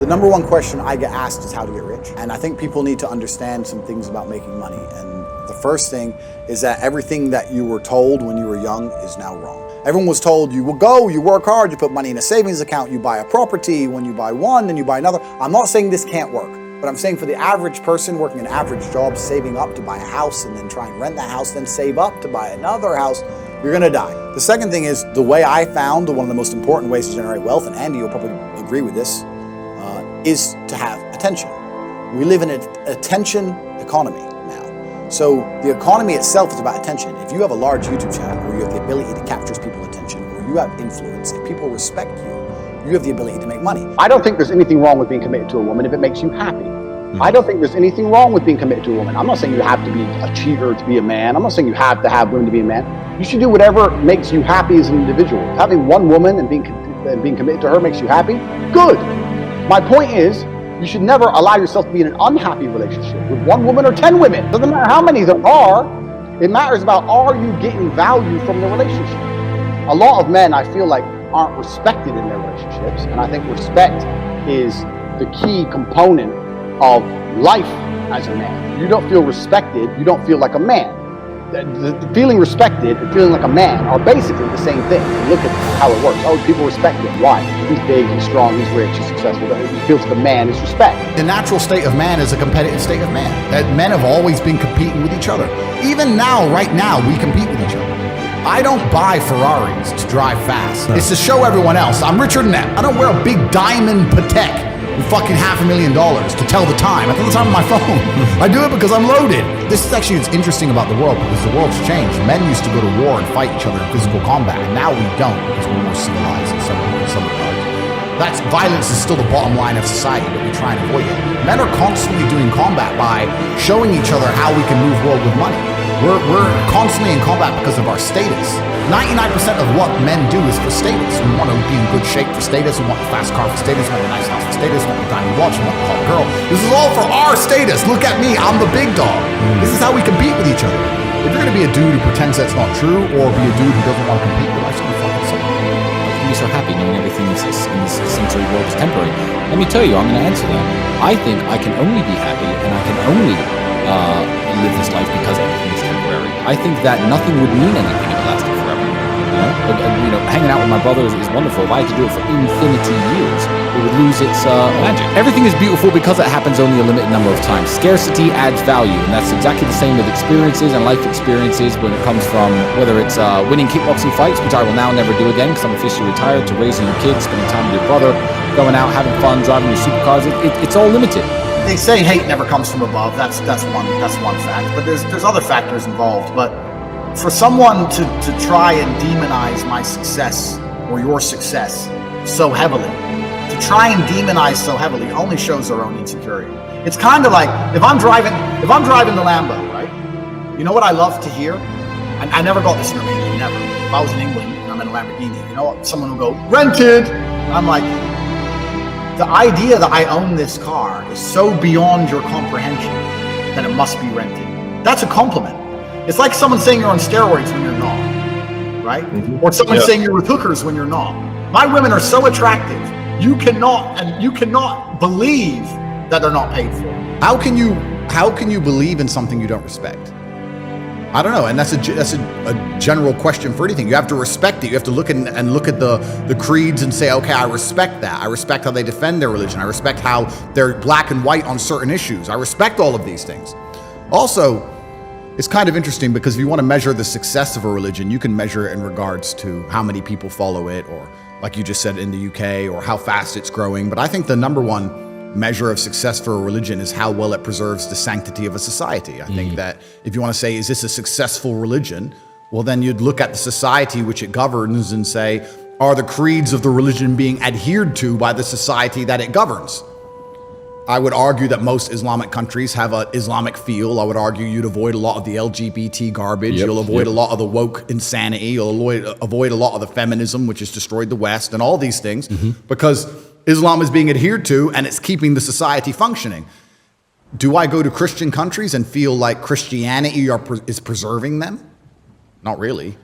The number one question I get asked is how to get rich. And I think people need to understand some things about making money. And the first thing is that everything that you were told when you were young is now wrong. Everyone was told you will go, you work hard, you put money in a savings account, you buy a property, when you buy one, then you buy another. I'm not saying this can't work, but I'm saying for the average person working an average job, saving up to buy a house and then try and rent that house, then save up to buy another house, you're gonna die. The second thing is the way I found one of the most important ways to generate wealth, and Andy will probably agree with this, is to have attention. We live in an attention economy now. So the economy itself is about attention. If you have a large YouTube channel where you have the ability to capture people's attention, or you have influence, if people respect you, you have the ability to make money. I don't think there's anything wrong with being committed to a woman if it makes you happy. I don't think there's anything wrong with being committed to a woman. I'm not saying you have to be a cheater to be a man. I'm not saying you have to have women to be a man. You should do whatever makes you happy as an individual. Having one woman and being committed to her makes you happy, good. My point is, you should never allow yourself to be in an unhappy relationship with one woman or 10 women. Doesn't matter how many there are. It matters about, are you getting value from the relationship? A lot of men, I feel like, aren't respected in their relationships. And I think respect is the key component of life as a man. You don't feel respected, you don't feel like a man. The feeling respected and feeling like a man are basically the same thing. Look at how it works. Oh, people respect him. Why? He's big, he's strong, he's rich, he's successful. He feels like a man is respect. The natural state of man is a competitive state of man. That men have always been competing with each other. Even now, right now, we compete with each other. I don't buy Ferraris to drive fast. It's to show everyone else I'm richer than them. I don't wear a big diamond Patek with fucking $500,000 to tell the time. I tell the time on my phone. I do it because I'm loaded. This is actually what's interesting about the world, because the world's changed. Men used to go to war and fight each other in physical combat, and now we don't because we're more civilized in some regards. That's violence is still the bottom line of society, but we try and avoid it. Men are constantly doing combat by showing each other how we can move world with money. We're constantly in combat because of our status. 99% of what men do is for status. We want to be in good shape for status. We want the fast car for status. We want the nice house for status. We want the diamond watch. We want the hot girl. This is all for our status. Look at me. I'm the big dog. This is how we compete with each other. If you're going to be a dude who pretends that's not true, or be a dude who doesn't want to compete, your life's going to fucking suck. How can you be so happy knowing everything in this sensory world is temporary? Let me tell you, I'm going to answer that. I think I can only be happy, and I can only live this life because everything is temporary. I think that nothing would mean anything if it lasted forever. You know, hanging out with my brother is wonderful. If I had to do it for infinity years, it would lose its magic. Everything is beautiful because it happens only a limited number of times. Scarcity adds value, and that's exactly the same with experiences and life experiences when it comes from whether it's winning kickboxing fights, which I will now never do again because I'm officially retired, to raising your kids, spending time with your brother, going out, having fun, driving your supercars. It's all limited. They say hate never comes from above. That's one fact. But there's other factors involved. But for someone to try and demonize my success or your success so heavily, to try and demonize so heavily, only shows their own insecurity. It's kind of like if I'm driving the Lambo, right? You know what I love to hear? I never got this in Romania, never. If I was in England and I'm in a Lamborghini, you know what? Someone will go, rented. And I'm like, the idea that I own this car is so beyond your comprehension that it must be rented. That's a compliment. It's like someone saying you're on steroids when you're not, right? Or someone saying you're with hookers when you're not. My women are so attractive, you cannot believe that they're not paid for. How can you believe in something you don't respect? I don't know, and that's a general question for anything. You have to respect it. You have to look at the creeds and say, okay, I respect that. I respect how they defend their religion. I respect how they're black and white on certain issues. I respect all of these things. Also, it's kind of interesting because if you want to measure the success of a religion, you can measure it in regards to how many people follow it, or like you just said in the UK, or how fast it's growing. But I think the number one measure of success for a religion is how well it preserves the sanctity of a society. I think that if you want to say, is this a successful religion? Well, then you'd look at the society which it governs and say, are the creeds of the religion being adhered to by the society that it governs? I would argue that most Islamic countries have an Islamic feel. I would argue you'd avoid a lot of the LGBT garbage. You'll avoid a lot of the woke insanity. You'll avoid a lot of the feminism, which has destroyed the West, and all these things, because Islam is being adhered to and it's keeping the society functioning. Do I go to Christian countries and feel like Christianity is preserving them? Not really.